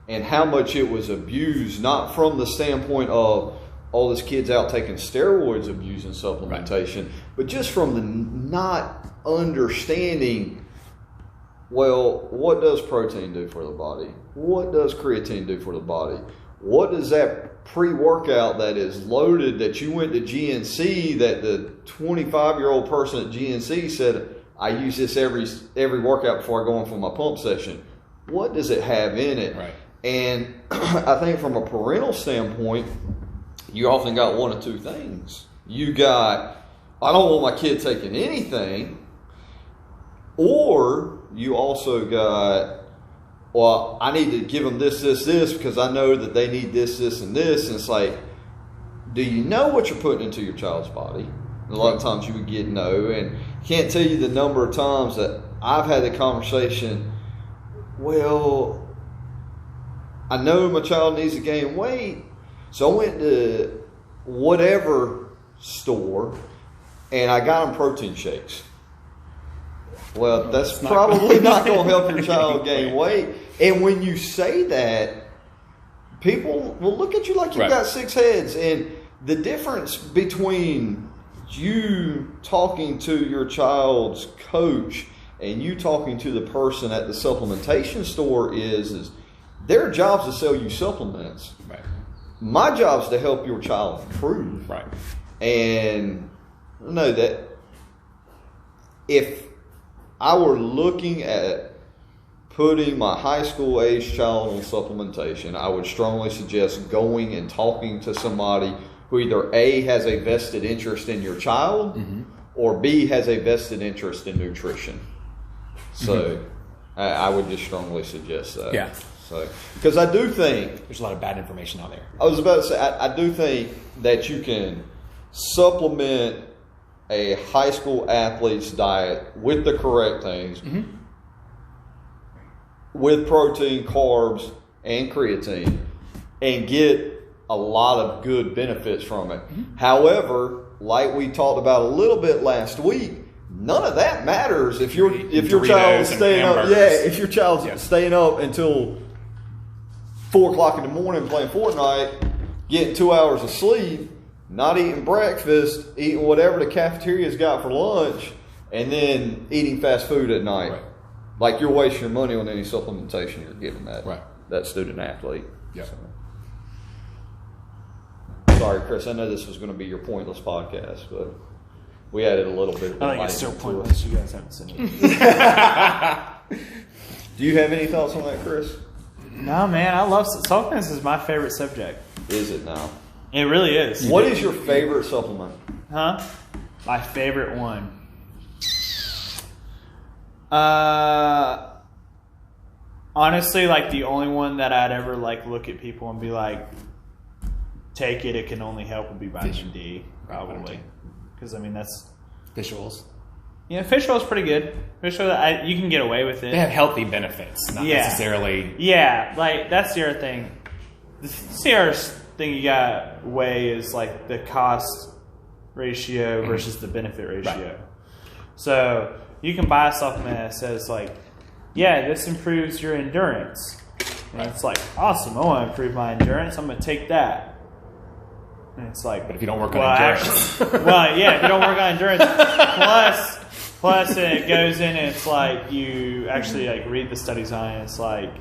and how much it was abused, not from the standpoint of, oh, this kid's out taking steroids abusing supplementation, but just from the not understanding, well, what does protein do for the body? What does creatine do for the body? What does that pre-workout that is loaded that you went to GNC, that the 25-year-old person at GNC said, I use this every workout before I go in for my pump session. What does it have in it? Right. And I think from a parental standpoint, you often got one of two things. You got, I don't want my kid taking anything, or you also got, well, I need to give them this because I know that they need this, and this. And it's like, do you know what you're putting into your child's body? And a lot of times you would get no, and can't tell you the number of times that I've had the conversation, well, I know my child needs to gain weight, So I went to whatever store and I got them protein shakes. Well, that's probably not going to help your child gain weight. And when you say that, people will look at you like you've got 6 heads. And the difference between you talking to your child's coach and you talking to the person at the supplementation store is their job's to sell you supplements. Right. My job's to help your child improve. Right. And know that if I were looking at putting my high school age child on supplementation, I would strongly suggest going and talking to somebody who either A, has a vested interest in your child, or B, has a vested interest in nutrition. So I would just strongly suggest that. Yeah. So, because I do think there's a lot of bad information out there. I was about to say, I do think that you can supplement a high school athlete's diet with the correct things, with protein, carbs, and creatine, and get a lot of good benefits from it. However, like we talked about a little bit last week, none of that matters if your child's staying up. Yeah, if your child's staying up until 4 o'clock in the morning playing Fortnite, getting 2 hours of sleep, not eating breakfast, eating whatever the cafeteria's got for lunch, and then eating fast food at night. Right. Like you're wasting your money on any supplementation you're giving that student athlete. Yeah. So. Sorry, Chris. I know this was going to be your pointless podcast, but we added a little bit. I think it's still pointless. You guys haven't seen it. Do you have any thoughts on that, Chris? No, man. I love supplements. Is my favorite subject. Is it now? It really is. What is your favorite supplement? Huh? My favorite one. Honestly, like the only one that I'd ever like look at people and be like, take it. It can only help would be vitamin D, probably. Because I mean that's fish oils. Yeah, fish oil is pretty good. Fish oil, you can get away with it. They have healthy benefits, not necessarily. Yeah, like that's the other thing. The other thing you got weigh is like the cost ratio versus the benefit ratio. Right. So you can buy a supplement that says like, yeah, this improves your endurance. And it's like, awesome, I want to improve my endurance. I'm going to take that. And it's like, but if you don't work on endurance. If you don't work on endurance. Plus it goes in and it's like, you actually like read the studies on it. It's like,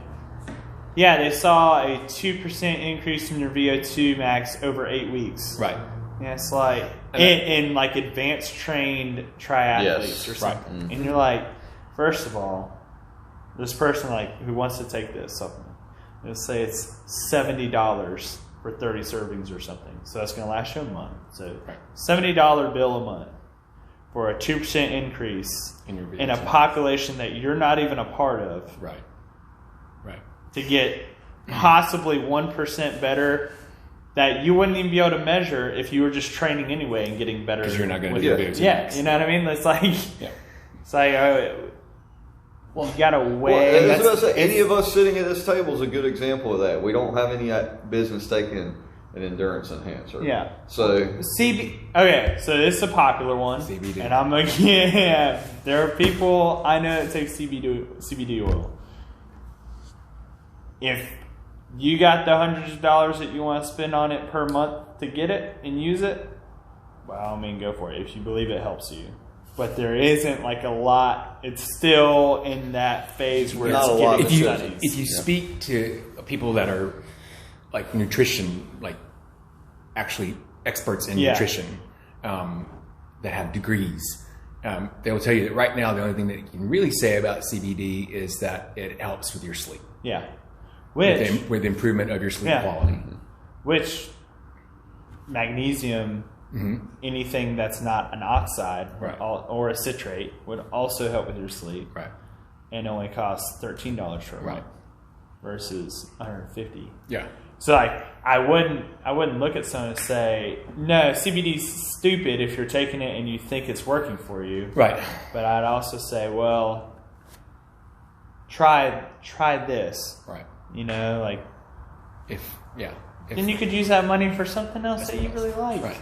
yeah, they saw a 2% increase in your VO2 max over 8 weeks. Right. And it's like, in like advanced trained triathletes or something. Right. And you're like, first of all, this person like who wants to take this supplement, let's say it's $70 for 30 servings or something. So that's going to last you a month. So $70 bill a month for a 2% increase in a population that you're not even a part of. Right. Right. To get possibly 1% better that you wouldn't even be able to measure if you were just training anyway and getting better. Because you're not going to do it. Yeah, you know what I mean? It's like, it's like, well, you got to weigh. Well, any of us sitting at this table is a good example of that. We don't have any business taking an endurance enhancer. Yeah. So okay, so this is a popular one. CBD. And I'm like, there are people I know that take CBD oil. If you got the hundreds of dollars that you want to spend on it per month to get it and use it, well, I mean, go for it if you believe it helps you. But there isn't like a lot. It's still in that phase where it's getting studies. If you speak to people that are like nutrition, like actually experts in nutrition, that have degrees, they will tell you that right now the only thing that you can really say about CBD is that it helps with your sleep. Yeah. With improvement of your sleep quality. Which magnesium, anything that's not an oxide or a citrate would also help with your sleep. Right. And only costs $13 for a month versus $150. Yeah. So like I wouldn't look at someone and say, no, CBD's stupid if you're taking it and you think it's working for you. Right. But I'd also say, well, try this. Right. You know, like Then you could use that money for something else that you really like. Right.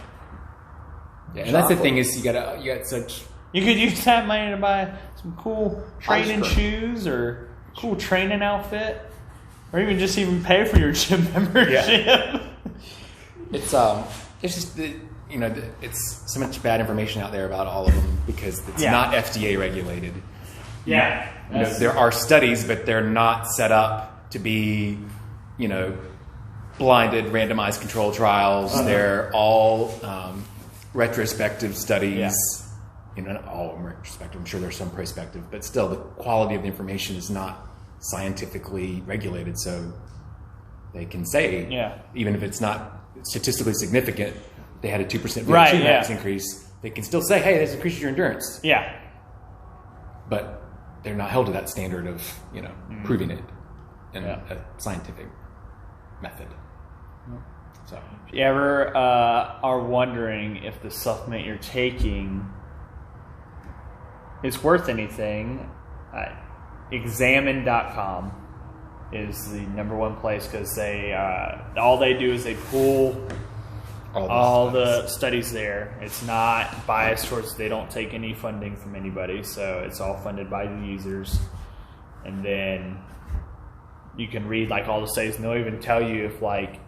Yeah, and that's the thing is you got such. You could use that money to buy some cool training shoes or cool training outfit, or even pay for your gym membership. Yeah. It's just it's so much bad information out there about all of them because it's not FDA regulated. Yeah. There are studies, but they're not set up to be, blinded, randomized control trials. They're all retrospective studies. Yeah. Not all of them retrospective. I'm sure there's some prospective, but still, the quality of the information is not scientifically regulated. So they can say, even if it's not statistically significant, they had a 2% VO2 max increase. They can still say, "Hey, this increases your endurance." Yeah. But they're not held to that standard of proving it in a scientific method. So, if you ever are wondering if the supplement you're taking is worth anything, examine.com is the number one place because they all they do is they pull all the studies there. It's not biased towards, they don't take any funding from anybody, so it's all funded by the users. And then you can read all the studies, and they'll even tell you if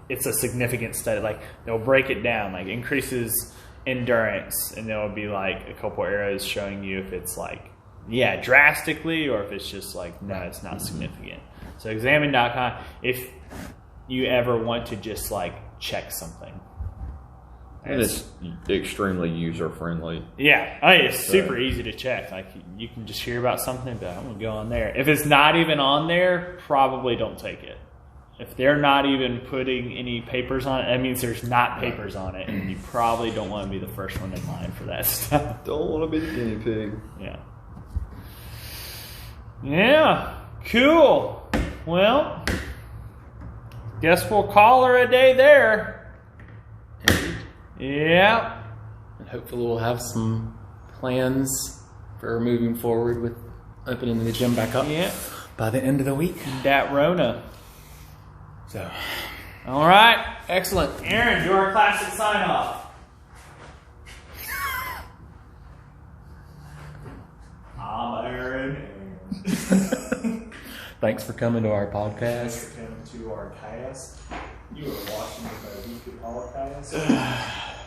it's a significant study. They'll break it down, increases endurance, and there'll be a couple arrows showing you if it's drastically, or if it's just no, it's not significant. So examine.com if you ever want to just check something. And it's extremely user friendly. Yeah, it's super easy to check. You can just hear about something, but I'm gonna go on there. If it's not even on there, probably don't take it. If they're not even putting any papers on it, that means there's not papers on it, and you probably don't want to be the first one in line for that stuff. Don't want to be the guinea pig. Yeah. Yeah. Cool. Well, guess we'll call her a day there. Yeah. And hopefully we'll have some plans for moving forward with opening the gym back up by the end of the week. That Rona. So, all right. Excellent. Aaron, do our classic sign off. I'm Aaron. Thanks for coming to our podcast. Thanks for coming to our cast. You are watching the Bohicacast.